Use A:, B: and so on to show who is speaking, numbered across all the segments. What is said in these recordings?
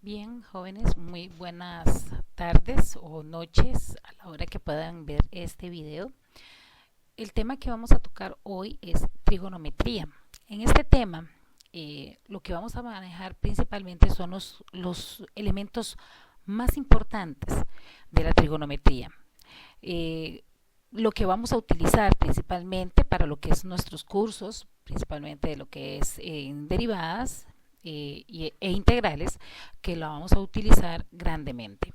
A: Bien, jóvenes, muy buenas tardes o noches a la hora que puedan ver este video. El tema que vamos a tocar hoy es trigonometría. En este tema, lo que vamos a manejar principalmente son los elementos más importantes de la trigonometría. Eh, lo que vamos a utilizar principalmente para lo que es nuestros cursos, principalmente de lo que es en derivadas e integrales, que la vamos a utilizar grandemente.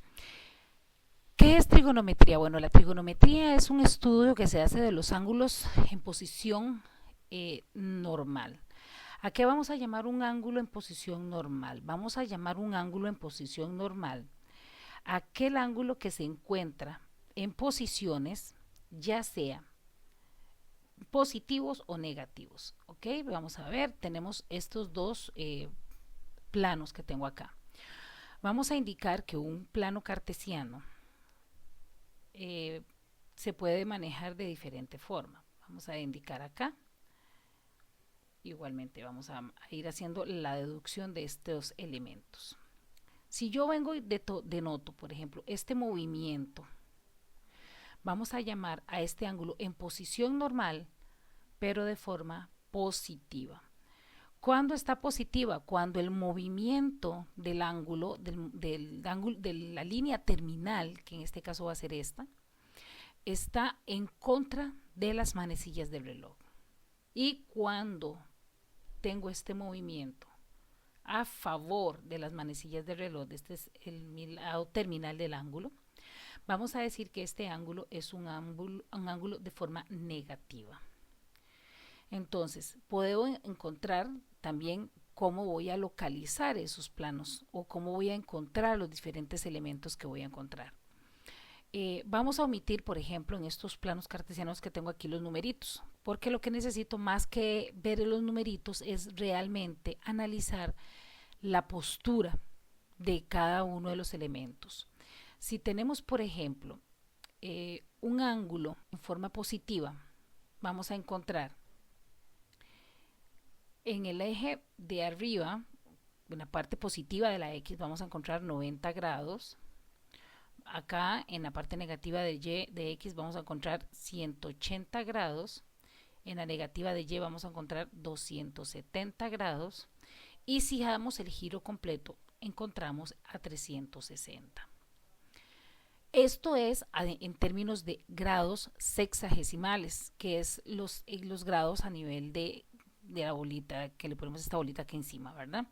A: ¿Qué es trigonometría? Bueno, la trigonometría es un estudio que se hace de los ángulos en posición normal. ¿A qué vamos a llamar un ángulo en posición normal? Vamos a llamar un ángulo en posición normal aquel ángulo que se encuentra en posiciones, ya sea positivos o negativos. ¿Ok? Vamos a ver, tenemos estos dos planos que tengo acá. Vamos a indicar que un plano cartesiano se puede manejar de diferente forma. Vamos a indicar acá. Igualmente vamos a ir haciendo la deducción de estos elementos. Si yo vengo y denoto, por ejemplo, este movimiento, vamos a llamar a este ángulo en posición normal, pero de forma positiva. ¿Cuándo está positiva? Cuando el movimiento del ángulo, de la línea terminal, que en este caso va a ser esta, está en contra de las manecillas del reloj. Y cuando tengo este movimiento a favor de las manecillas del reloj, este es el lado terminal del ángulo, vamos a decir que este ángulo es un ángulo de forma negativa. Entonces, puedo encontrar también cómo voy a localizar esos planos o cómo voy a encontrar los diferentes elementos que voy a encontrar. Vamos a omitir, por ejemplo, en estos planos cartesianos que tengo aquí los numeritos, porque lo que necesito más que ver los numeritos es realmente analizar la postura de cada uno de los elementos. Si tenemos, por ejemplo, un ángulo en forma positiva, vamos a encontrar en el eje de arriba, en la parte positiva de la X, vamos a encontrar 90 grados. Acá en la parte negativa de Y de X vamos a encontrar 180 grados. En la negativa de Y vamos a encontrar 270 grados. Y si damos el giro completo, encontramos a 360. Esto es en términos de grados sexagesimales, que es los grados a nivel de la bolita, que le ponemos esta bolita aquí encima, ¿verdad?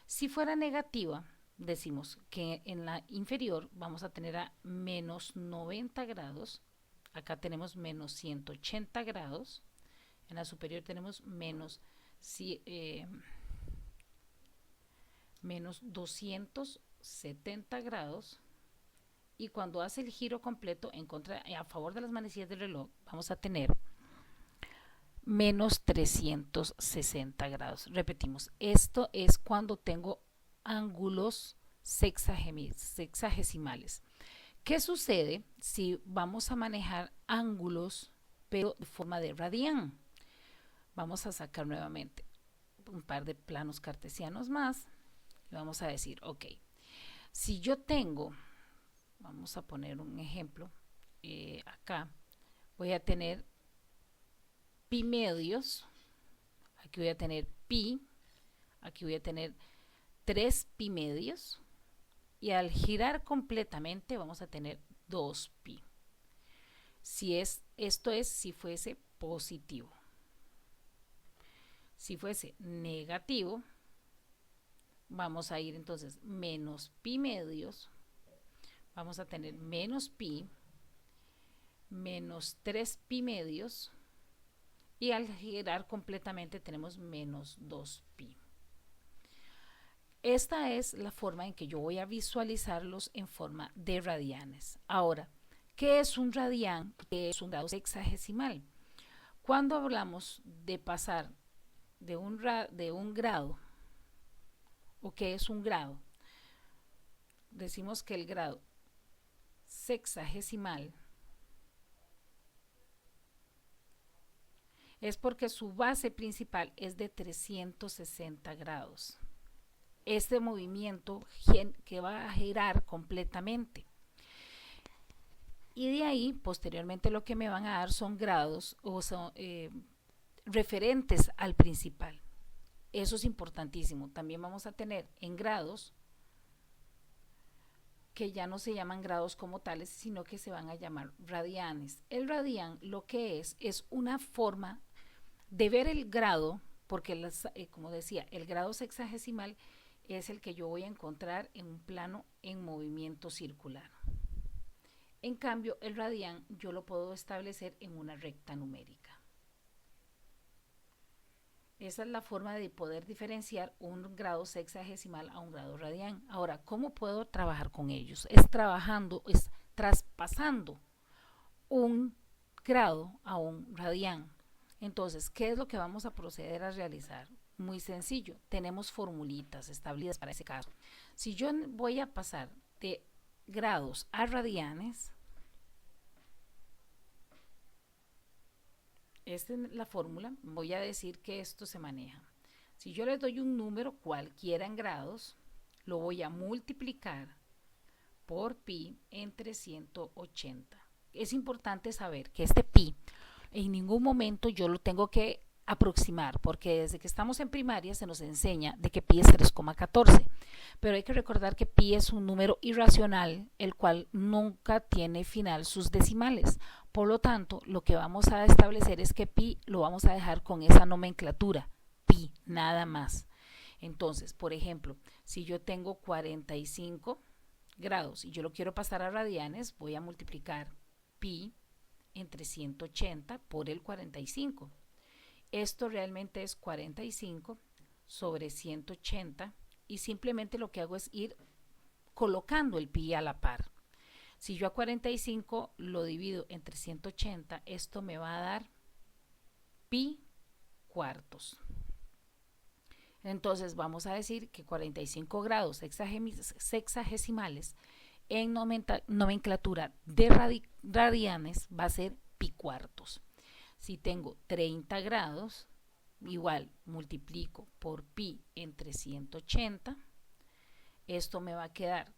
A: Si fuera negativa, decimos que en la inferior vamos a tener a menos 90 grados, acá tenemos menos 180 grados, en la superior tenemos menos 270 grados, y cuando hace el giro completo a favor de las manecillas del reloj, vamos a tener menos 360 grados. Repetimos, esto es cuando tengo ángulos sexagesimales. ¿Qué sucede si vamos a manejar ángulos pero de forma de radián? Vamos a sacar nuevamente un par de planos cartesianos más y vamos a decir, ok, si yo tengo, vamos a poner un ejemplo, acá voy a tener pi medios, aquí voy a tener pi, aquí voy a tener 3 pi medios, y al girar completamente vamos a tener 2 pi. Esto es si fuese positivo. Si fuese negativo, vamos a ir entonces menos pi medios, vamos a tener menos pi, menos 3 pi medios, y al girar completamente tenemos menos 2 pi. Esta es la forma en que yo voy a visualizarlos en forma de radianes. Ahora, ¿qué es un radián? ¿Qué es un grado sexagesimal? Cuando hablamos de pasar de un grado, ¿o qué es un grado? Decimos que el grado sexagesimal es porque su base principal es de 360 grados. este movimiento que va a girar completamente. Y de ahí, posteriormente, lo que me van a dar son grados o son referentes al principal. Eso es importantísimo. También vamos a tener en grados que ya no se llaman grados como tales, sino que se van a llamar radianes. El radian lo que es una forma de ver el grado, porque como decía, el grado sexagesimal es el que yo voy a encontrar en un plano en movimiento circular. En cambio, el radian yo lo puedo establecer en una recta numérica. Esa es la forma de poder diferenciar un grado sexagesimal a un grado radian. Ahora, ¿cómo puedo trabajar con ellos? Es traspasando un grado a un radian. Entonces, ¿qué es lo que vamos a proceder a realizar? Muy sencillo, tenemos formulitas establecidas para ese caso. Si yo voy a pasar de grados a radianes, esta es la fórmula, voy a decir que esto se maneja. Si yo les doy un número cualquiera en grados, lo voy a multiplicar por pi entre 180. Es importante saber que este pi en ningún momento yo lo tengo que aproximar, porque desde que estamos en primaria se nos enseña de que pi es 3,14, pero hay que recordar que pi es un número irracional, el cual nunca tiene final sus decimales. Por lo tanto, lo que vamos a establecer es que pi lo vamos a dejar con esa nomenclatura, pi, nada más. Entonces, por ejemplo, si yo tengo 45 grados y yo lo quiero pasar a radianes, voy a multiplicar pi entre 180 por el 45. Esto realmente es 45 sobre 180 y simplemente lo que hago es ir colocando el pi a la par. Si yo a 45 lo divido entre 180, esto me va a dar pi cuartos. Entonces vamos a decir que 45 grados sexagesimales en nomenclatura de radianes va a ser pi cuartos. Si tengo 30 grados, igual multiplico por pi entre 180, esto me va a quedar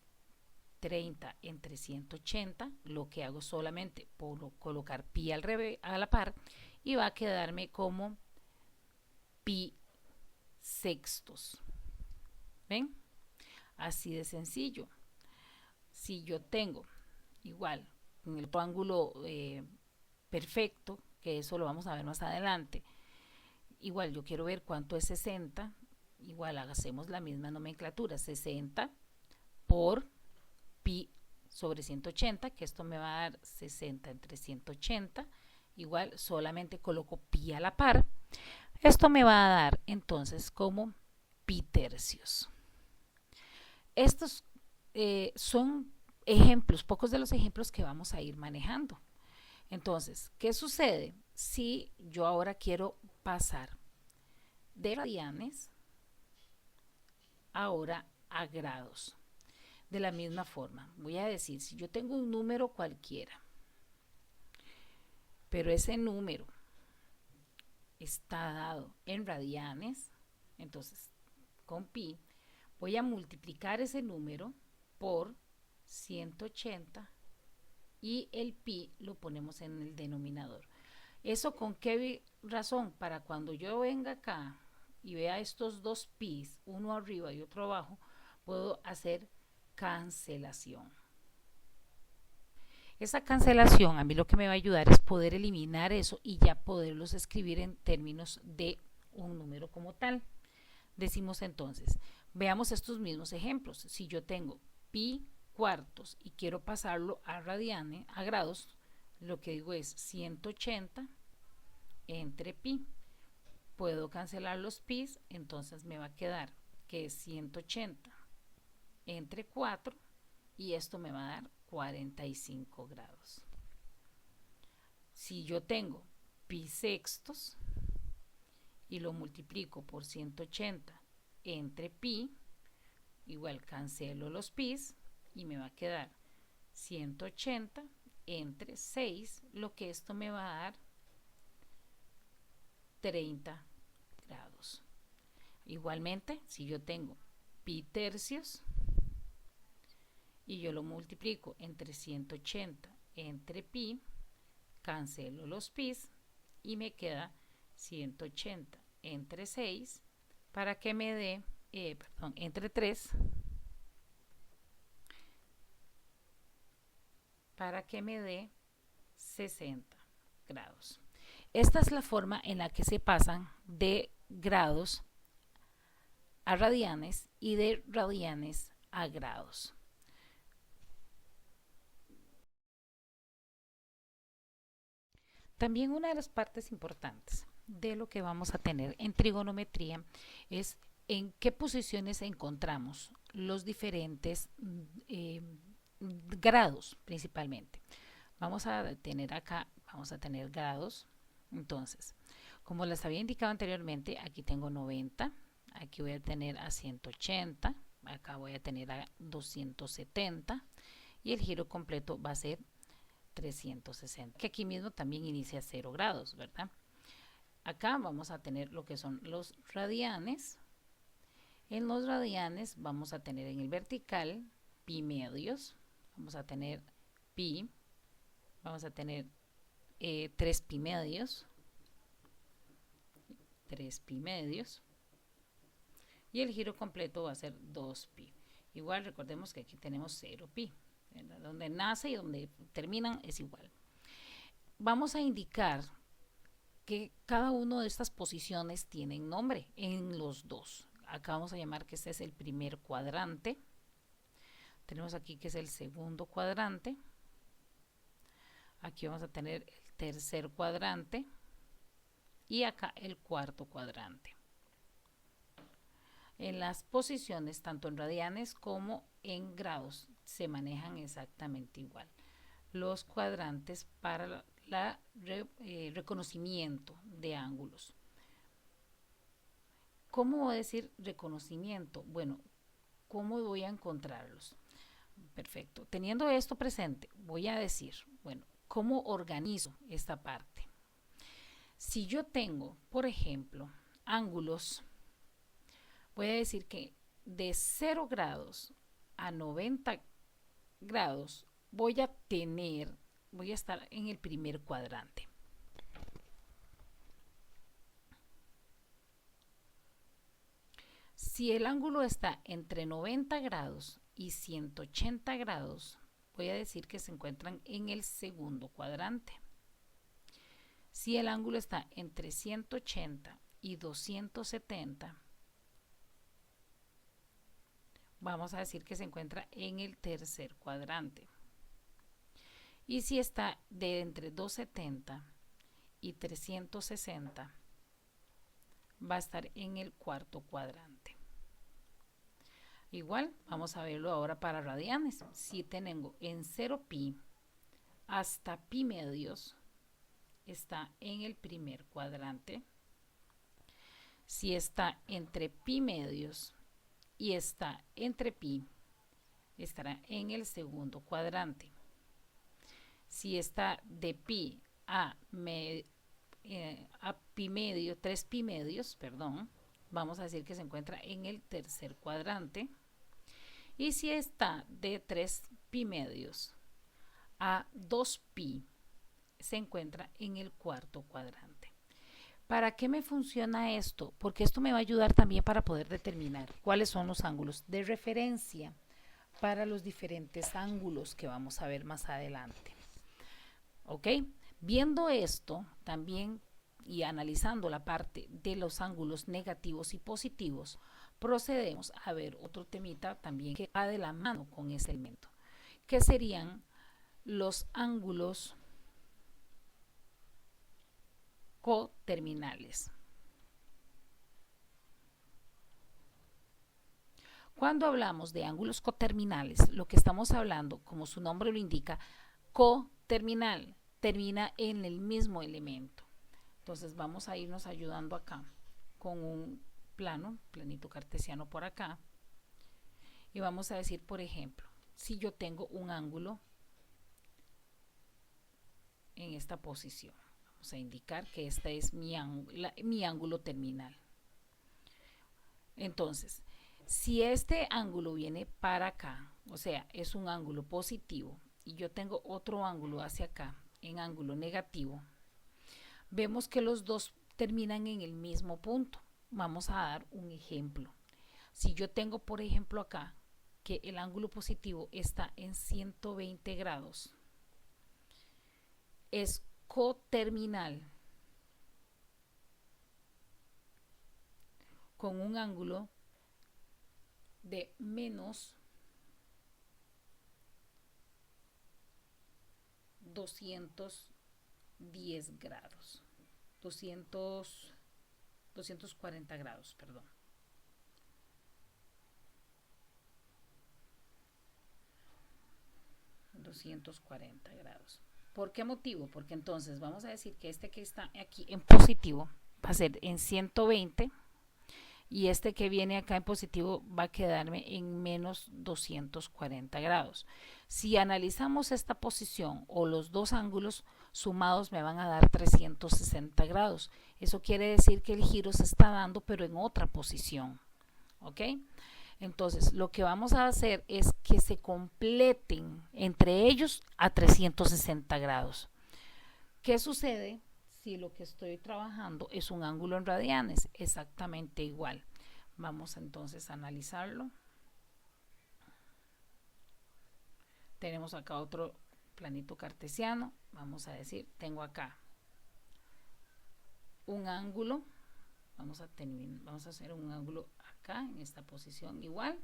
A: 30 entre 180, lo que hago solamente por colocar pi al revés, a la par, y va a quedarme como pi sextos. ¿Ven? Así de sencillo. Si yo tengo igual en el ángulo perfecto, que eso lo vamos a ver más adelante, igual yo quiero ver cuánto es 60, igual hacemos la misma nomenclatura, 60 por pi sobre 180, que esto me va a dar 60 entre 180, igual solamente coloco pi a la par, esto me va a dar entonces como pi tercios. Estos son ejemplos, pocos de los ejemplos que vamos a ir manejando. Entonces, ¿qué sucede si yo ahora quiero pasar de radianes ahora a grados? De la misma forma, voy a decir, si yo tengo un número cualquiera, pero ese número está dado en radianes, entonces con pi voy a multiplicar ese número por 180 y el pi lo ponemos en el denominador. ¿Eso con qué razón? Para cuando yo venga acá y vea estos dos pis, uno arriba y otro abajo, puedo hacer cancelación. Esa cancelación a mí lo que me va a ayudar es poder eliminar eso y ya poderlos escribir en términos de un número como tal. Decimos entonces, veamos estos mismos ejemplos. Si yo tengo pi cuartos y quiero pasarlo a radianes, a grados, lo que digo es 180 entre pi. Puedo cancelar los pis, entonces me va a quedar que es 180 entre 4 y esto me va a dar 45 grados. Si yo tengo pi sextos y lo multiplico por 180 entre pi, igual cancelo los pis y me va a quedar 180 entre 6, lo que esto me va a dar 30 grados. Igualmente, si yo tengo pi tercios y yo lo multiplico entre 180 entre pi, cancelo los pis y me queda 180 entre 6 para que me dé, entre 3 para que me dé 60 grados. Esta es la forma en la que se pasan de grados a radianes y de radianes a grados. También una de las partes importantes de lo que vamos a tener en trigonometría es en qué posiciones encontramos los diferentes grados principalmente. Vamos a tener acá, vamos a tener grados. Entonces, como les había indicado anteriormente, aquí tengo 90, aquí voy a tener a 180, acá voy a tener a 270 y el giro completo va a ser 360, que aquí mismo también inicia a 0 grados, ¿verdad? Acá vamos a tener lo que son los radianes. En los radianes vamos a tener en el vertical pi medios, vamos a tener pi, vamos a tener 3 pi medios, 3 pi medios, y el giro completo va a ser 2 pi. Igual recordemos que aquí tenemos 0 pi, ¿verdad? Donde nace y donde terminan es igual. Vamos a indicar que cada una de estas posiciones tienen nombre en los dos. Acá vamos a llamar que este es el primer cuadrante. Tenemos aquí que es el segundo cuadrante. Aquí vamos a tener el tercer cuadrante y acá el cuarto cuadrante. En las posiciones, tanto en radianes como en grados, se manejan exactamente igual. Los cuadrantes para reconocimiento de ángulos. ¿Cómo voy a decir reconocimiento? Bueno, ¿cómo voy a encontrarlos? Perfecto. Teniendo esto presente, voy a decir, bueno, ¿cómo organizo esta parte? Si yo tengo, por ejemplo, ángulos, voy a decir que de 0 grados a 90 grados voy a estar en el primer cuadrante. Si el ángulo está entre 90 grados y 180 grados, voy a decir que se encuentran en el segundo cuadrante. Si el ángulo está entre 180 y 270, vamos a decir que se encuentra en el tercer cuadrante. Y si está de entre 270 y 360, va a estar en el cuarto cuadrante. Igual, vamos a verlo ahora para radianes. Si tengo en 0 pi hasta pi medios, está en el primer cuadrante. Si está entre pi medios y está entre pi, estará en el segundo cuadrante. Si está de pi a pi medio, 3 pi medios, perdón, vamos a decir que se encuentra en el tercer cuadrante. Y si está de 3 pi medios a 2 pi, se encuentra en el cuarto cuadrante. ¿Para qué me funciona esto? Porque esto me va a ayudar también para poder determinar cuáles son los ángulos de referencia para los diferentes ángulos que vamos a ver más adelante. ¿Ok? Viendo esto también y analizando la parte de los ángulos negativos y positivos, procedemos a ver otro temita también que va de la mano con ese elemento, que serían los ángulos coterminales. Cuando hablamos de ángulos coterminales, lo que estamos hablando, como su nombre lo indica, coterminal, termina en el mismo elemento. Entonces vamos a irnos ayudando acá con un planito cartesiano por acá, y vamos a decir, por ejemplo, si yo tengo un ángulo en esta posición, vamos a indicar que este es mi ángulo terminal. Entonces, Si este ángulo viene para acá, o sea, es un ángulo positivo, y yo tengo otro ángulo hacia acá, en ángulo negativo, vemos que los dos terminan en el mismo punto. Vamos a dar un ejemplo. Si yo tengo, por ejemplo, acá, que el ángulo positivo está en 120 grados, es coterminal con un ángulo de menos 210 grados, 240 grados, perdón. $240. ¿Por qué motivo? Porque entonces vamos a decir que este que está aquí en positivo va a ser en 120 y este que viene acá en positivo va a quedarme en menos 240 grados. Si analizamos esta posición o los dos ángulos sumados me van a dar 360 grados. Eso quiere decir que el giro se está dando pero en otra posición. ¿Ok? Entonces, lo que vamos a hacer es que se completen entre ellos a 360 grados. ¿Qué sucede si lo que estoy trabajando es un ángulo en radianes? Exactamente igual. Vamos entonces a analizarlo. Tenemos acá otro planito cartesiano. Vamos a decir, tengo acá un ángulo. Vamos a hacer un ángulo acá en esta posición igual.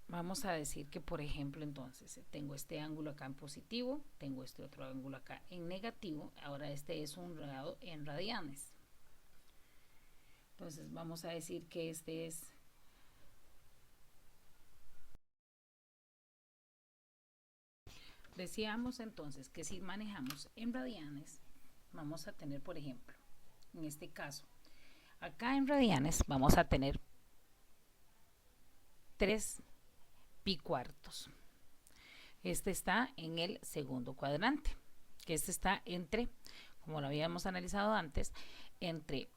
A: Vamos a decir que, por ejemplo, entonces tengo este ángulo acá en positivo, tengo este otro ángulo acá en negativo. Ahora este es un grado en radianes. Entonces vamos a decir que este es decíamos entonces que si manejamos en radianes vamos a tener, por ejemplo, en este caso acá en radianes vamos a tener 3 pi cuartos. Este está en el segundo cuadrante, que este está entre, como lo habíamos analizado antes, entre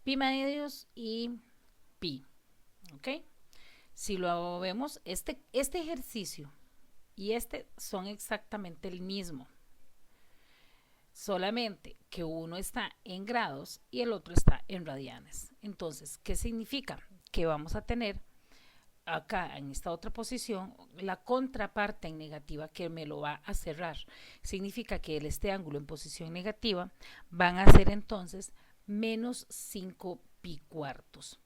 A: pi medios y pi. ¿Ok? Si lo vemos, este ejercicio y este son exactamente el mismo, solamente que uno está en grados y el otro está en radianes. Entonces, ¿qué significa? Que vamos a tener acá en esta otra posición la contraparte en negativa que me lo va a cerrar. Significa que este ángulo en posición negativa van a ser entonces menos 5 pi cuartos.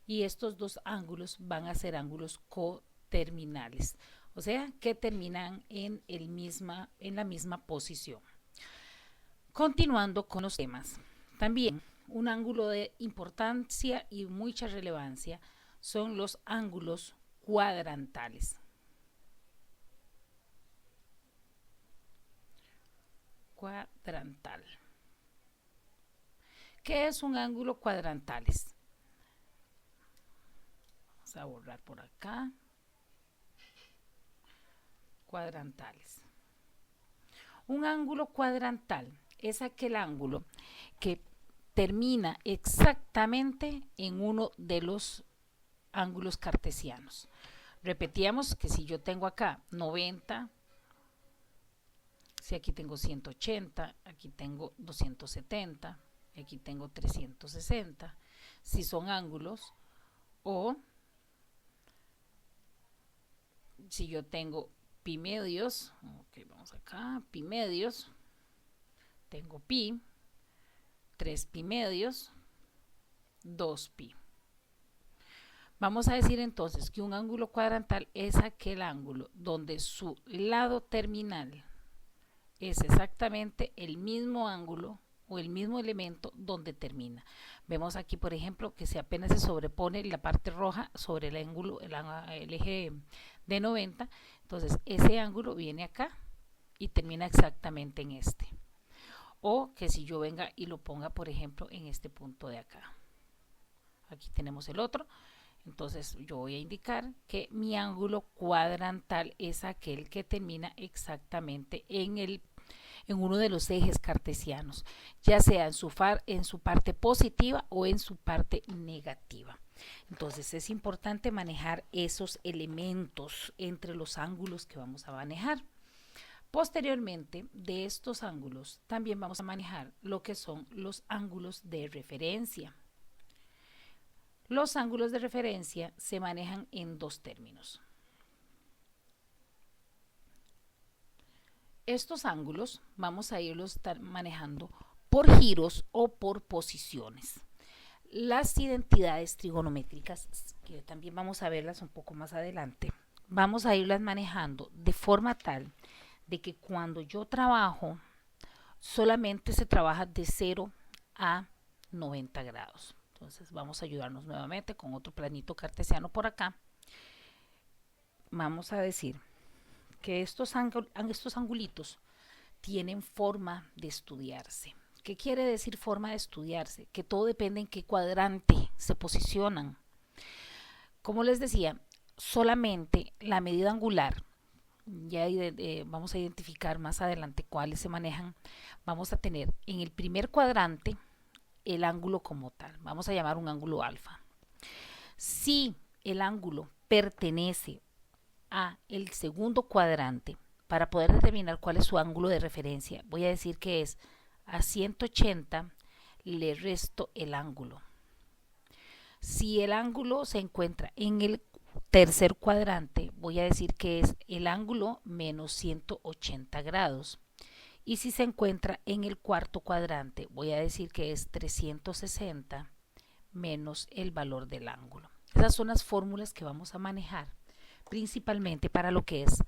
A: Y estos dos ángulos van a ser ángulos coterminales, o sea que terminan en la misma posición. Continuando con los temas, también un ángulo de importancia y mucha relevancia son los ángulos cuadrantales. Cuadrantal. ¿Qué es un ángulo cuadrantales? Vamos a borrar por acá. Cuadrantales. Un ángulo cuadrantal es aquel ángulo que termina exactamente en uno de los ángulos cartesianos. Repetíamos que si yo tengo acá 90, si aquí tengo 180, aquí tengo 270, aquí tengo 360, si son ángulos, o si yo tengo pi medios, ok, vamos acá, pi medios, tengo pi, 3 pi medios, 2 pi. Vamos a decir entonces que un ángulo cuadrantal es aquel ángulo donde su lado terminal es exactamente el mismo ángulo o el mismo elemento donde termina. Vemos aquí, por ejemplo, que si apenas se sobrepone la parte roja sobre el ángulo, el eje de 90, entonces ese ángulo viene acá y termina exactamente en este. O que si yo venga y lo ponga, por ejemplo, en este punto de acá. Aquí tenemos el otro. Entonces yo voy a indicar que mi ángulo cuadrantal es aquel que termina exactamente en en uno de los ejes cartesianos, ya sea en su parte positiva o en su parte negativa. Entonces es importante manejar esos elementos entre los ángulos que vamos a manejar. Posteriormente, de estos ángulos también vamos a manejar lo que son los ángulos de referencia. Los ángulos de referencia se manejan en dos términos. Estos ángulos vamos a irlos manejando por giros o por posiciones. Las identidades trigonométricas, que también vamos a verlas un poco más adelante, vamos a irlas manejando de forma tal de que cuando yo trabajo, solamente se trabaja de 0 a 90 grados. Entonces vamos a ayudarnos nuevamente con otro planito cartesiano por acá. Vamos a decir que estos angulitos tienen forma de estudiarse. ¿Qué quiere decir forma de estudiarse? Que todo depende en qué cuadrante se posicionan. Como les decía, solamente la medida angular, ya vamos a identificar más adelante cuáles se manejan, vamos a tener en el primer cuadrante el ángulo como tal, vamos a llamar un ángulo alfa. Si el ángulo pertenece a el segundo cuadrante, para poder determinar cuál es su ángulo de referencia, voy a decir que es a 180 le resto el ángulo. Si el ángulo se encuentra en el tercer cuadrante, voy a decir que es el ángulo menos 180 grados. Y si se encuentra en el cuarto cuadrante, voy a decir que es 360 menos el valor del ángulo. Esas son las fórmulas que vamos a manejar principalmente para lo que es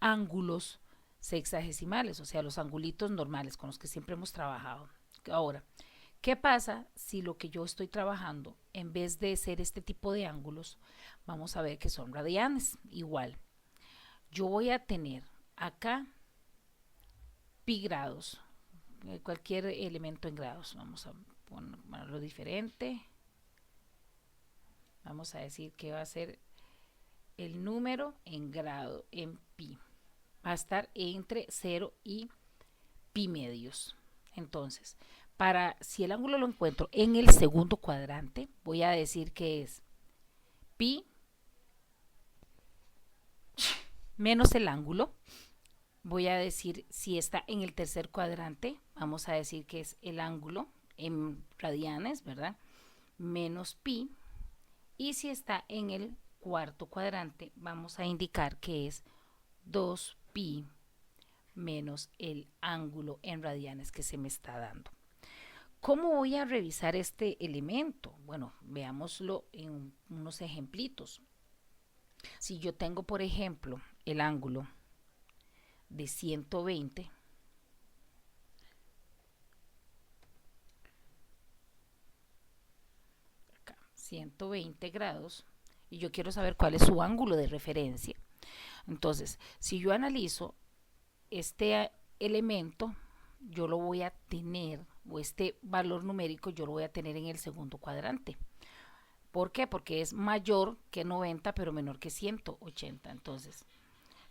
A: ángulos sexagesimales, o sea, los angulitos normales con los que siempre hemos trabajado. Ahora, ¿qué pasa si lo que yo estoy trabajando, en vez de ser este tipo de ángulos, vamos a ver que son radianes? Igual, yo voy a tener acá pi grados, cualquier elemento en grados. Vamos a ponerlo diferente. Vamos a decir que va a ser el número en grado, en pi. Va a estar entre 0 y pi medios. Entonces, si el ángulo lo encuentro en el segundo cuadrante, voy a decir que es pi menos el ángulo. Voy a decir si está en el tercer cuadrante, vamos a decir que es el ángulo en radianes, ¿verdad? Menos pi. Y si está en el cuarto cuadrante, vamos a indicar que es 2pi menos el ángulo en radianes que se me está dando. ¿Cómo voy a revisar este elemento? Bueno, veámoslo en unos ejemplitos. Si yo tengo, por ejemplo, el ángulo de 120, acá, 120 grados, y yo quiero saber cuál es su ángulo de referencia. Entonces, si yo analizo este elemento, yo lo voy a tener, o este valor numérico yo lo voy a tener en el segundo cuadrante. ¿Por qué? Porque es mayor que 90, pero menor que 180. Entonces,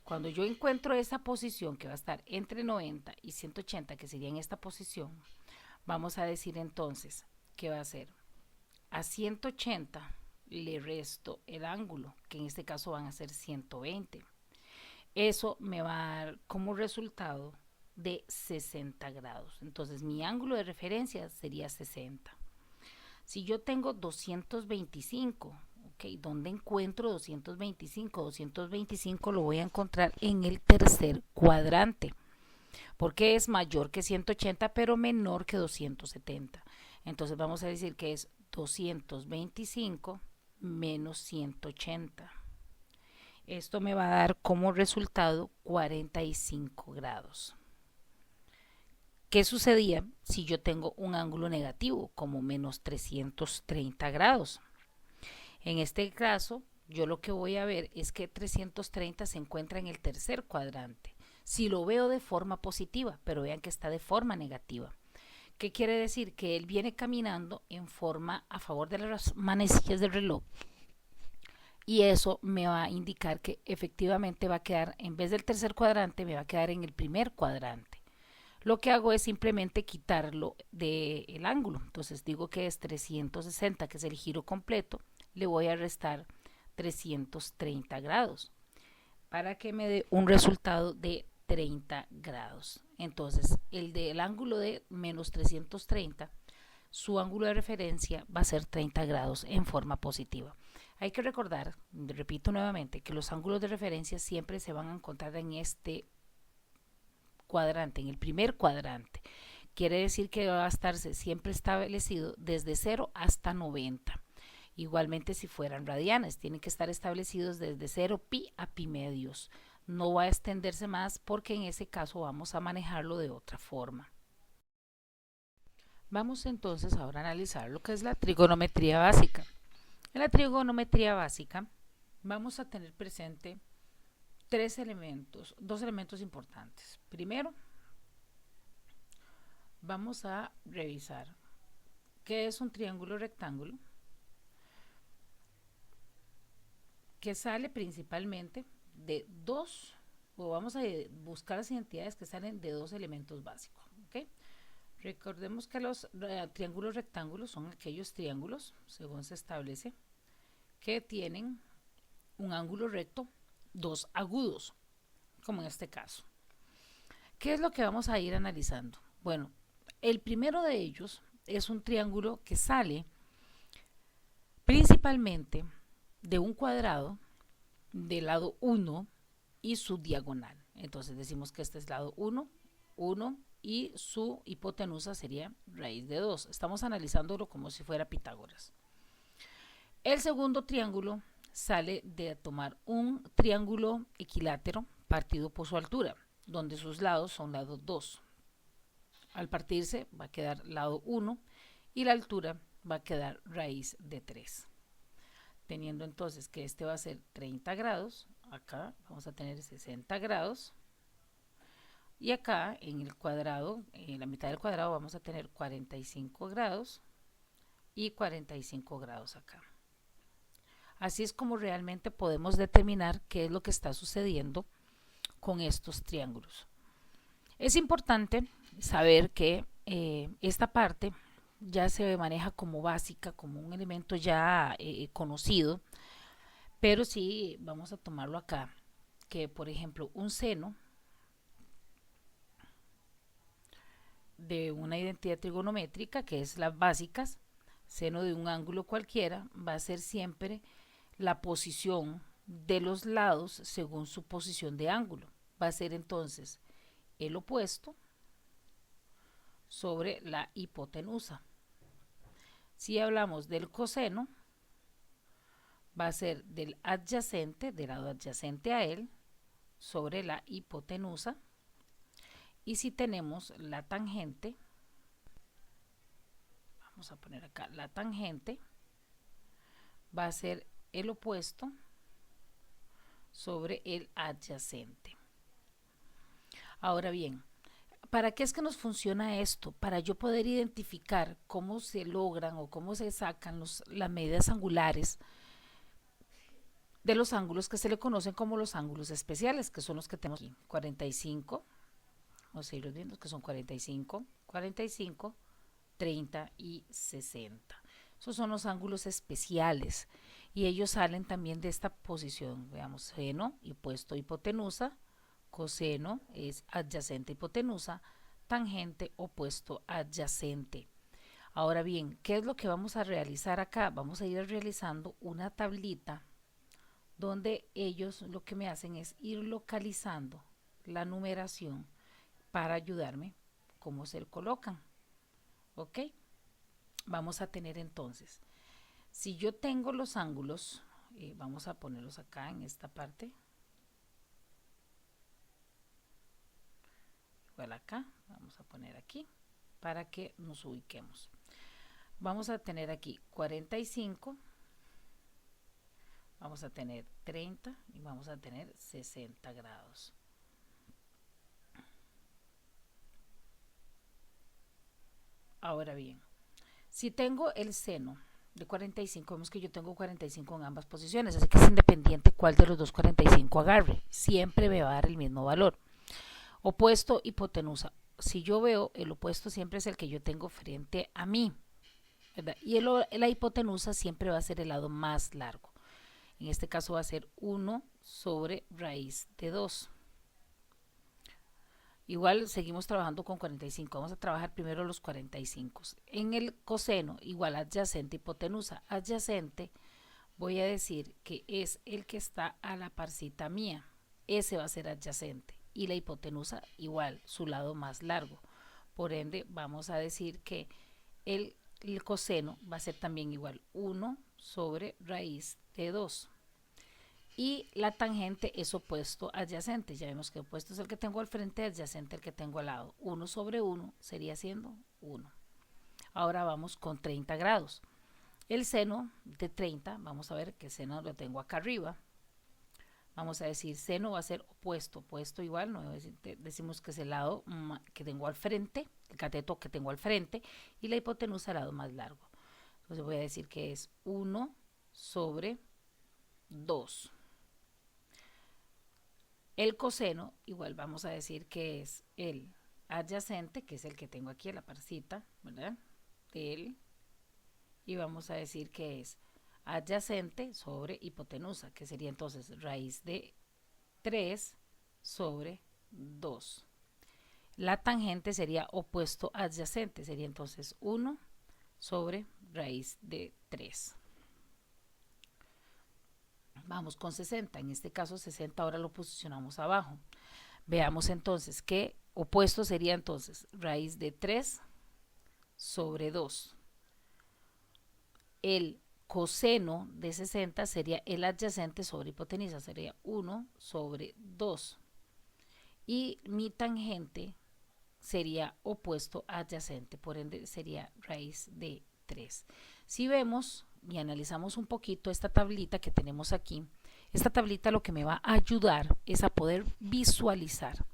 A: cuando yo encuentro esa posición que va a estar entre 90 y 180, que sería en esta posición, vamos a decir entonces que va a ser a 180 le resto el ángulo, que en este caso van a ser 120. Eso me va a dar como resultado de 60 grados. Entonces mi ángulo de referencia sería 60. Si yo tengo 225, ¿dónde encuentro 225? 225 lo voy a encontrar en el tercer cuadrante, porque es mayor que 180 pero menor que 270. Entonces vamos a decir que es 225 menos 180. Esto me va a dar como resultado 45 grados. ¿Qué sucedía si yo tengo un ángulo negativo como menos 330 grados? En este caso, yo lo que voy a ver es que 330 se encuentra en el tercer cuadrante. Si lo veo de forma positiva, pero vean que está de forma negativa. ¿Qué quiere decir? Que él viene caminando en forma a favor de las manecillas del reloj. Y eso me va a indicar que efectivamente va a quedar, en vez del tercer cuadrante, me va a quedar en el primer cuadrante. lo que hago es simplemente quitarlo del ángulo. Entonces digo que es 360, que es el giro completo, le voy a restar 330 grados para que me dé un resultado de 30 grados. Entonces el del ángulo de menos 330, su ángulo de referencia va a ser 30 grados en forma positiva. Hay que recordar, repito nuevamente, que los ángulos de referencia siempre se van a encontrar en este cuadrante, en el primer cuadrante. Quiere decir que va a estarse siempre establecido desde 0 hasta 90. Igualmente si fueran radianes, tienen que estar establecidos desde 0 pi a pi medios. No va a extenderse más porque en ese caso vamos a manejarlo de otra forma. Vamos entonces ahora a analizar lo que es la trigonometría básica. En la trigonometría básica vamos a tener presente dos elementos importantes. Primero, vamos a revisar qué es un triángulo rectángulo, que sale principalmente de dos, o vamos a buscar las identidades que salen de dos elementos básicos. ¿Okay? Recordemos que los triángulos rectángulos son aquellos triángulos, según se establece, que tienen un ángulo recto, dos agudos, como en este caso. ¿Qué es lo que vamos a ir analizando? Bueno, el primero de ellos es un triángulo que sale principalmente de un cuadrado del lado 1 y su diagonal. Entonces decimos que este es lado 1, 1 y su hipotenusa sería raíz de 2. Estamos analizándolo como si fuera Pitágoras. El segundo triángulo sale de tomar un triángulo equilátero partido por su altura, donde sus lados son lados 2. Al partirse va a quedar lado 1 y la altura va a quedar raíz de 3. Teniendo entonces que este va a ser 30 grados, acá vamos a tener 60 grados y acá en el cuadrado, en la mitad del cuadrado vamos a tener 45 grados y 45 grados acá. Así es como realmente podemos determinar qué es lo que está sucediendo con estos triángulos. Es importante saber que esta parte ya se maneja como básica, como un elemento ya conocido, pero sí vamos a tomarlo acá, que por ejemplo un seno de una identidad trigonométrica, que es las básicas, seno de un ángulo cualquiera, va a ser siempre la posición de los lados según su posición de ángulo. Va a ser entonces el opuesto sobre la hipotenusa. Si hablamos del coseno, va a ser del adyacente, del lado adyacente a él, sobre la hipotenusa. Y si tenemos la tangente, vamos a poner acá la tangente, va a ser el opuesto sobre el adyacente. Ahora bien, ¿para qué es que nos funciona esto? Para yo poder identificar cómo se logran o cómo se sacan las medidas angulares de los ángulos que se le conocen como los ángulos especiales, que son los que tenemos aquí, 45, vamos a irlos viendo, que son 45, 45, 30 y 60. Esos son los ángulos especiales y ellos salen también de esta posición. Veamos, seno y opuesto hipotenusa, coseno es adyacente hipotenusa, tangente opuesto adyacente. Ahora bien, ¿qué es lo que vamos a realizar acá? Vamos a ir realizando una tablita donde ellos lo que me hacen es ir localizando la numeración para ayudarme cómo se colocan. ¿Ok? Vamos a tener entonces, si yo tengo los ángulos, vamos a ponerlos acá en esta parte, igual acá, vamos a poner aquí para que nos ubiquemos. Vamos a tener aquí 45, vamos a tener 30 y vamos a tener 60 grados. Ahora bien, si tengo el seno de 45, vemos que yo tengo 45 en ambas posiciones, así que es independiente cuál de los dos 45 agarre, siempre me va a dar el mismo valor. Opuesto hipotenusa, si yo veo, el opuesto siempre es el que yo tengo frente a mí, ¿verdad? Y la hipotenusa siempre va a ser el lado más largo. En este caso va a ser 1 sobre raíz de 2. Igual seguimos trabajando con 45. Vamos a trabajar primero los 45. En el coseno, igual adyacente, hipotenusa. Adyacente, voy a decir que es el que está a la parcita mía. Ese va a ser adyacente. Y la hipotenusa, igual, su lado más largo. Por ende, vamos a decir que el coseno va a ser también igual 1 sobre raíz de 2. Y la tangente es opuesto adyacente. Ya vemos que opuesto es el que tengo al frente, adyacente el que tengo al lado. 1 sobre 1 sería siendo 1. Ahora vamos con 30 grados. El seno de 30, vamos a ver que el seno lo tengo acá arriba. Vamos a decir, seno va a ser opuesto. Opuesto igual, no decimos que es el lado que tengo al frente, el cateto que tengo al frente, y la hipotenusa el lado más largo. Entonces voy a decir que es 1 sobre 2. El coseno, igual vamos a decir que es el adyacente, que es el que tengo aquí en la parcita, ¿verdad? De él. Y vamos a decir que es adyacente sobre hipotenusa, que sería entonces raíz de 3 sobre 2. La tangente sería opuesto adyacente, sería entonces 1 sobre raíz de 3. Vamos con 60, en este caso 60 ahora lo posicionamos abajo. Veamos entonces que opuesto sería entonces raíz de 3 sobre 2. El coseno de 60 sería el adyacente sobre hipotenusa, sería 1 sobre 2. Y mi tangente sería opuesto adyacente, por ende sería raíz de 3. Si vemos y analizamos un poquito esta tablita que tenemos aquí, esta tablita lo que me va a ayudar es a poder visualizar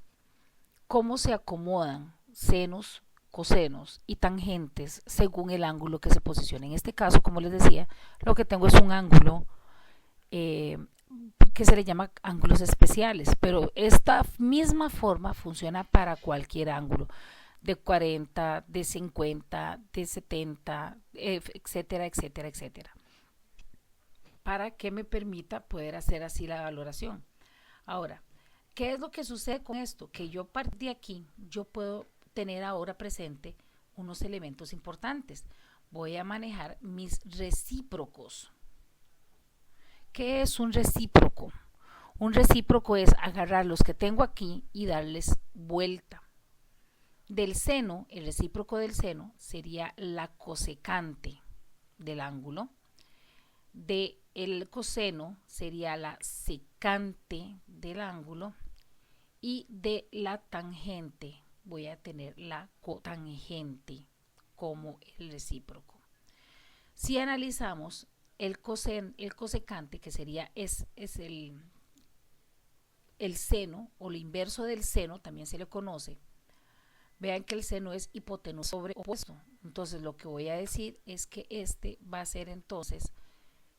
A: cómo se acomodan senos, cosenos y tangentes según el ángulo que se posiciona. En este caso, como les decía, lo que tengo es un ángulo que se le llama ángulos especiales, pero esta misma forma funciona para cualquier ángulo, de 40, de 50, de 70, etcétera, etcétera, etcétera, para que me permita poder hacer así la valoración. Ahora, ¿qué es lo que sucede con esto? Que yo partir de aquí, yo puedo tener ahora presente unos elementos importantes. Voy a manejar mis recíprocos. ¿Qué es un recíproco? Un recíproco es agarrar los que tengo aquí y darles vuelta. Del seno, el recíproco del seno sería la cosecante del ángulo. Del coseno sería la secante del ángulo. Y de la tangente voy a tener la cotangente como el recíproco. Si analizamos el cosecante, que sería es el seno o lo inverso del seno, también se le conoce. Vean que el seno es hipotenusa sobre opuesto. Entonces lo que voy a decir es que este va a ser entonces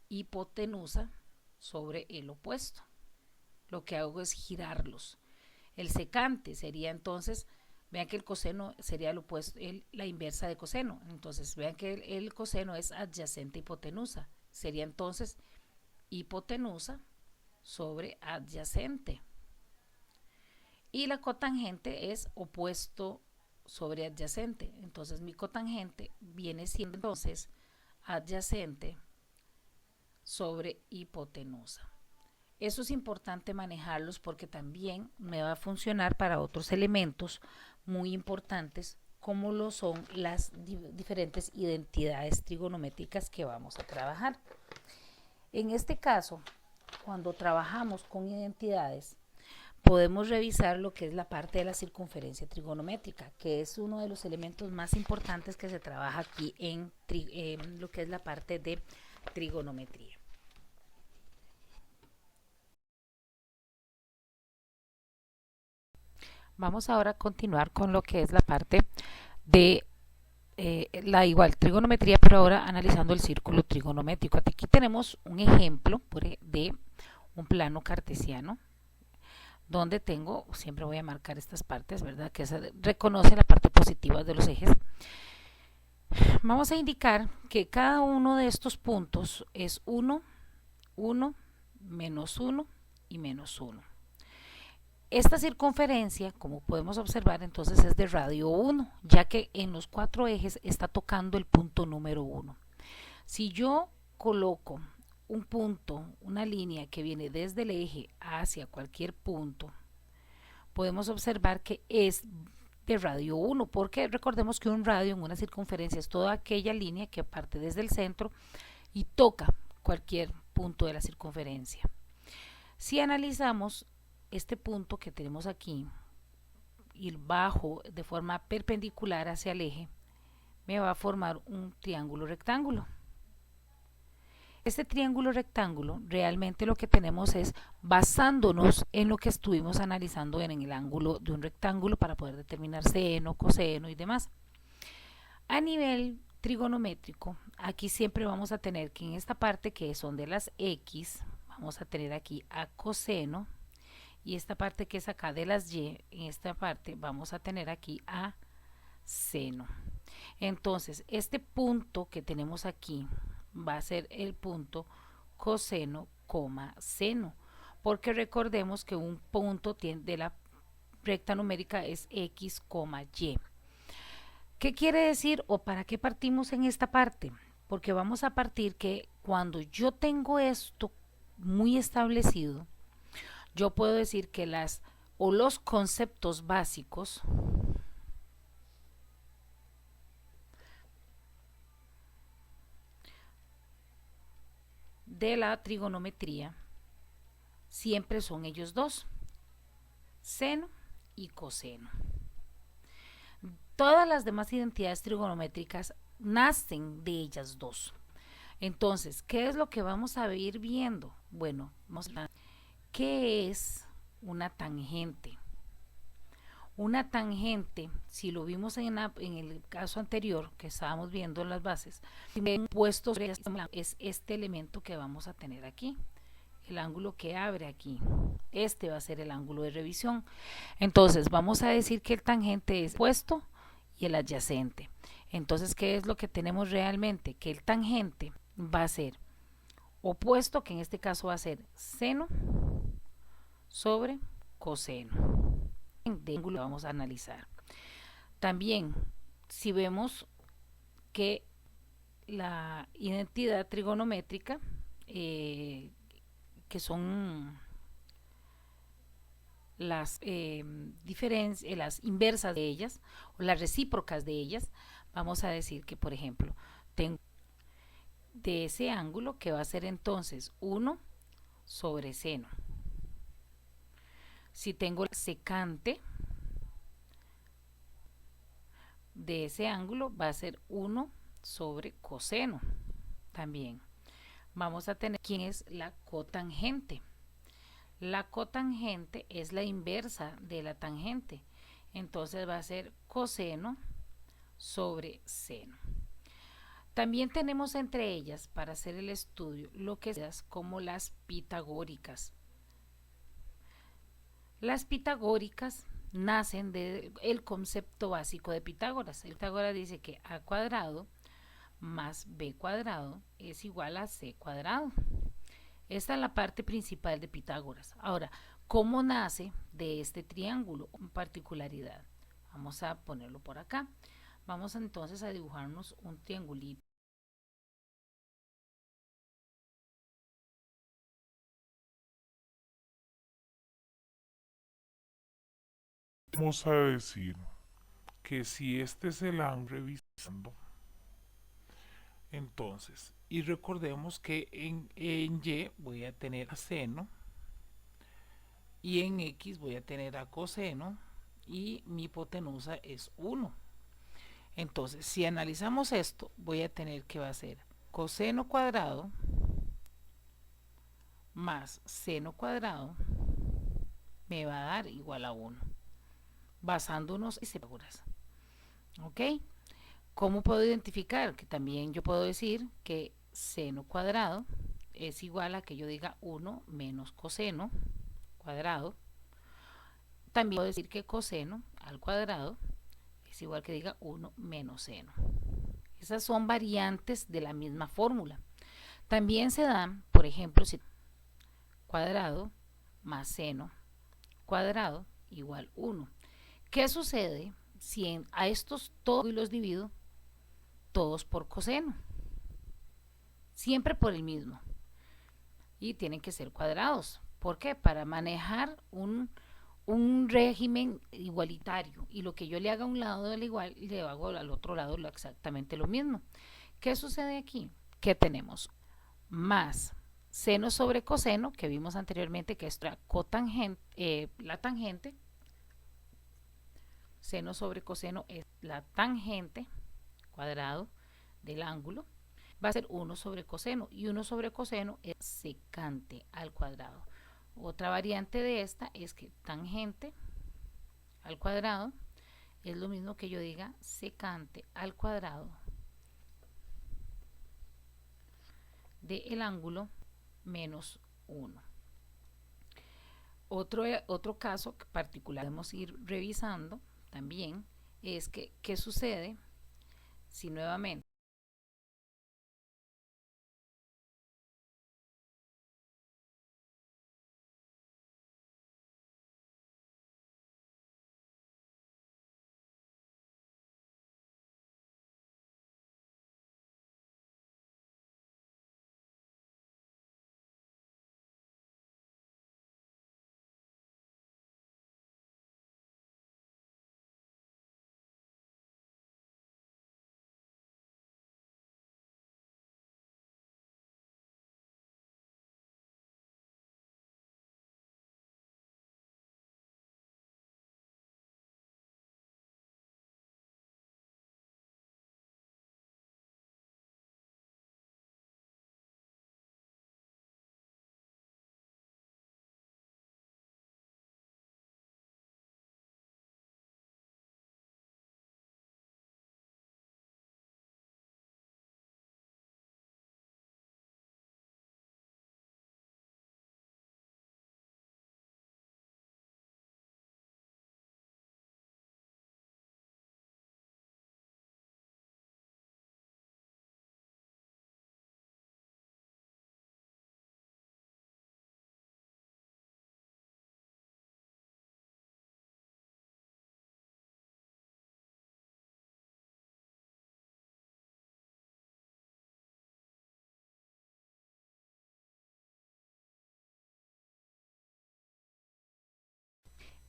A: hipotenusa sobre el opuesto. Lo que hago es girarlos. El secante sería entonces, vean que el coseno sería el opuesto, la inversa de coseno. Entonces vean que el coseno es adyacente hipotenusa. Sería entonces hipotenusa sobre adyacente. Y la cotangente es opuesto sobre adyacente. Entonces mi cotangente viene siendo entonces adyacente sobre hipotenusa. Eso es importante manejarlos porque también me va a funcionar para otros elementos muy importantes como lo son las diferentes identidades trigonométricas que vamos a trabajar. En este caso, cuando trabajamos con identidades, podemos revisar lo que es la parte de la circunferencia trigonométrica, que es uno de los elementos más importantes que se trabaja aquí en lo que es la parte de trigonometría. Vamos ahora a continuar con lo que es la parte de la igual trigonometría, pero ahora analizando el círculo trigonométrico. Aquí tenemos un ejemplo de un plano cartesiano. donde tengo, siempre voy a marcar estas partes, ¿verdad? Que reconoce la parte positiva de los ejes. Vamos a indicar que cada uno de estos puntos es 1, 1, menos 1 y menos 1. Esta circunferencia, como podemos observar, entonces es de radio 1, ya que en los 4 ejes está tocando el punto número 1. Si yo coloco un punto, una línea que viene desde el eje hacia cualquier punto, podemos observar que es de radio 1, porque recordemos que un radio en una circunferencia es toda aquella línea que parte desde el centro y toca cualquier punto de la circunferencia. Si analizamos este punto que tenemos aquí, ir bajo de forma perpendicular hacia el eje, me va a formar un triángulo rectángulo. Este triángulo rectángulo realmente lo que tenemos es basándonos en lo que estuvimos analizando en el ángulo de un rectángulo para poder determinar seno, coseno y demás. A nivel trigonométrico, aquí siempre vamos a tener que en esta parte que son de las X, vamos a tener aquí a coseno, y esta parte que es acá de las Y, en esta parte vamos a tener aquí a seno. Entonces, este punto que tenemos aquí va a ser el punto coseno, seno, porque recordemos que un punto de la recta numérica es X, Y. ¿Qué quiere decir o para qué partimos en esta parte? Porque vamos a partir que cuando yo tengo esto muy establecido, yo puedo decir que los conceptos básicos de la trigonometría siempre son ellos dos, seno y coseno. Todas las demás identidades trigonométricas nacen de ellas dos. Entonces, ¿qué es lo que vamos a ir viendo? Bueno, vamos a ver qué es una tangente. Una tangente, si lo vimos en el caso anterior que estábamos viendo en las bases, puesto es este elemento que vamos a tener aquí, el ángulo que abre aquí. Este va a ser el ángulo de revisión. Entonces vamos a decir que el tangente es opuesto y el adyacente. Entonces, ¿qué es lo que tenemos realmente? Que el tangente va a ser opuesto, que en este caso va a ser seno sobre coseno. De ángulo vamos a analizar. También, si vemos que la identidad trigonométrica, que son las diferencias, las inversas de ellas, o las recíprocas de ellas, vamos a decir que, por ejemplo, tengo de ese ángulo que va a ser entonces 1 sobre seno. Si tengo la secante de ese ángulo va a ser 1 sobre coseno. También vamos a tener quién es la cotangente. La cotangente es la inversa de la tangente. Entonces va a ser coseno sobre seno. También tenemos entre ellas, para hacer el estudio, lo que es como las pitagóricas. Las pitagóricas nacen del concepto básico de Pitágoras. El Pitágoras dice que a cuadrado más b cuadrado es igual a c cuadrado. Esta es la parte principal de Pitágoras. Ahora, ¿cómo nace de este triángulo? Particularidad. Vamos a ponerlo por acá. Vamos entonces a dibujarnos un triangulito.
B: Vamos a decir que si este es el ángulo revisando, entonces, y recordemos que en Y voy a tener a seno y en X voy a tener a coseno y mi hipotenusa es 1. Entonces, si analizamos esto, voy a tener que va a ser coseno cuadrado más seno cuadrado me va a dar igual a 1, basándonos en Pitágoras. ¿Ok? ¿Cómo puedo identificar? Que también yo puedo decir que seno cuadrado es igual a que yo diga 1 menos coseno cuadrado
A: También puedo decir que coseno al cuadrado es igual que diga 1 menos seno. Esas son variantes de la misma fórmula. También se dan, por ejemplo, si cuadrado más seno cuadrado igual 1. ¿Qué sucede si a estos todos y los divido todos por coseno? Siempre por el mismo. Y tienen que ser cuadrados. ¿Por qué? Para manejar un régimen igualitario. Y lo que yo le haga a un lado del igual, le hago al otro lado exactamente lo mismo. ¿Qué sucede aquí? Que tenemos más seno sobre coseno, que vimos anteriormente, que es la tangente. Seno sobre coseno es la tangente cuadrado del ángulo. Va a ser 1 sobre coseno, y 1 sobre coseno es secante al cuadrado. Otra variante de esta es que tangente al cuadrado es lo mismo que yo diga secante al cuadrado del ángulo menos 1. Otro caso particular que podemos ir revisando también es que qué sucede si nuevamente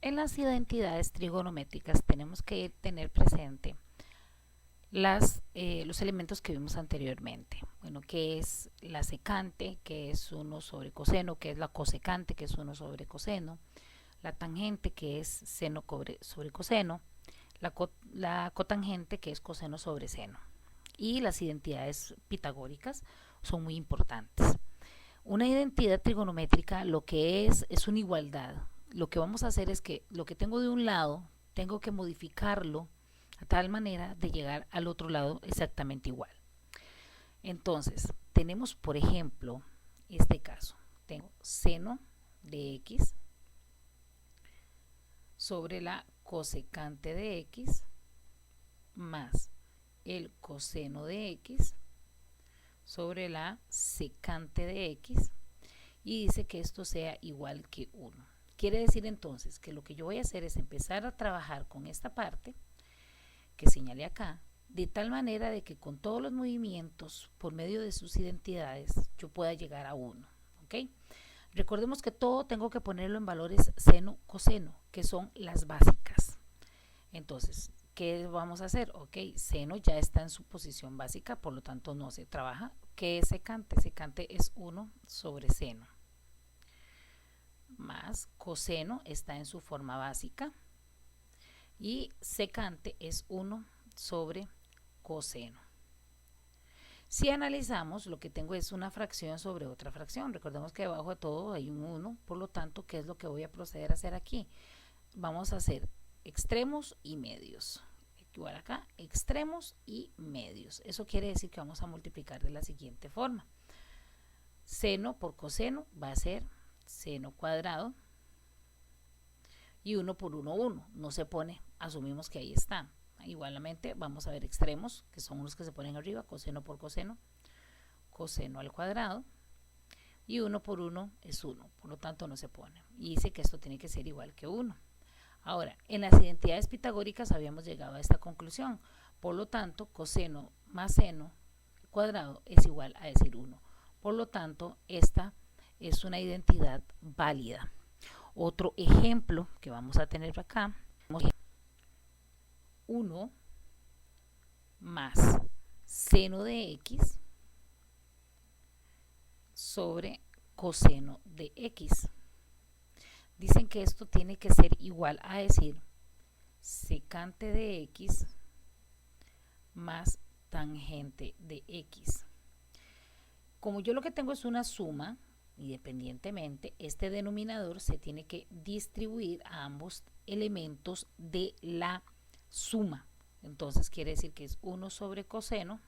A: en las identidades trigonométricas tenemos que tener presente los elementos que vimos anteriormente. Bueno, que es la secante, que es 1 sobre coseno, que es la cosecante, que es 1 sobre coseno, la tangente, que es seno sobre coseno, la cotangente, que es coseno sobre seno. Y las identidades pitagóricas son muy importantes. Una identidad trigonométrica lo que es una igualdad. Lo que vamos a hacer es que lo que tengo de un lado, tengo que modificarlo a tal manera de llegar al otro lado exactamente igual. Entonces, tenemos, por ejemplo, este caso. Tengo seno de x sobre la cosecante de x más el coseno de x sobre la secante de x, y dice que esto sea igual que 1. Quiere decir entonces que lo que yo voy a hacer es empezar a trabajar con esta parte que señalé acá, de tal manera de que con todos los movimientos por medio de sus identidades yo pueda llegar a 1. ¿Ok? Recordemos que todo tengo que ponerlo en valores seno, coseno, que son las básicas. Entonces, ¿qué vamos a hacer? Ok, seno ya está en su posición básica, por lo tanto no se trabaja. ¿Qué es secante? Secante es 1 sobre seno. Más coseno está en su forma básica. Y secante es 1 sobre coseno. Si analizamos, lo que tengo es una fracción sobre otra fracción. Recordemos que debajo de todo hay un 1, por lo tanto, ¿qué es lo que voy a proceder a hacer aquí? Vamos a hacer extremos y medios. Igual acá, extremos y medios. Eso quiere decir que vamos a multiplicar de la siguiente forma. Seno por coseno va a ser seno cuadrado. y 1 por 1, 1. No se pone, asumimos que ahí está. Igualmente vamos a ver extremos, que son los que se ponen arriba, coseno por coseno, coseno al cuadrado, y 1 por 1 es 1, por lo tanto no se pone. Y dice que esto tiene que ser igual que 1. Ahora, en las identidades pitagóricas habíamos llegado a esta conclusión, por lo tanto, coseno más seno cuadrado es igual a decir 1. Por lo tanto, esta es una identidad válida. Otro ejemplo que vamos a tener acá, 1 más seno de x sobre coseno de x. Dicen que esto tiene que ser igual a decir secante de x más tangente de x. Como yo lo que tengo es una suma, independientemente, este denominador se tiene que distribuir a ambos elementos de la suma. Entonces quiere decir que es 1 sobre coseno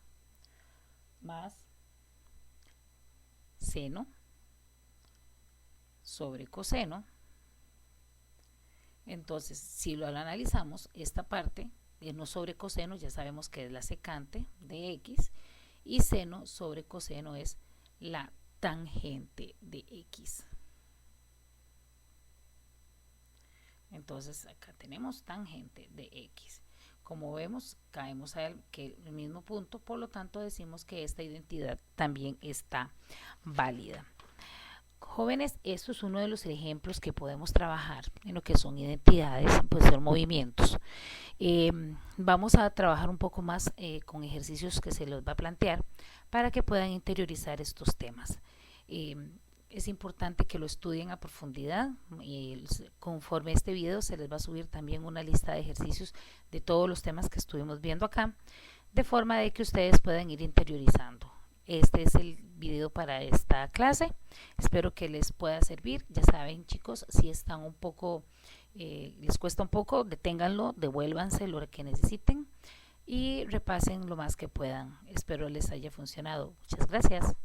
A: más seno sobre coseno. Entonces, si lo analizamos, esta parte, 1 sobre coseno, ya sabemos que es la secante de x, y seno sobre coseno es la tangente de x. Entonces, acá tenemos tangente de x. Como vemos, caemos al mismo punto, por lo tanto decimos que esta identidad también está válida. Jóvenes, esto es uno de los ejemplos que podemos trabajar en lo que son identidades, pues son movimientos. Vamos a trabajar un poco más con ejercicios que se los va a plantear para que puedan interiorizar estos temas. Es importante que lo estudien a profundidad. Conforme este video se les va a subir también una lista de ejercicios de todos los temas que estuvimos viendo acá, de forma de que ustedes puedan ir interiorizando. Este es el video para esta clase. Espero que les pueda servir. Ya saben, chicos, si están un poco, les cuesta un poco, deténganlo, devuélvanse lo que necesiten y repasen lo más que puedan. Espero les haya funcionado. Muchas gracias.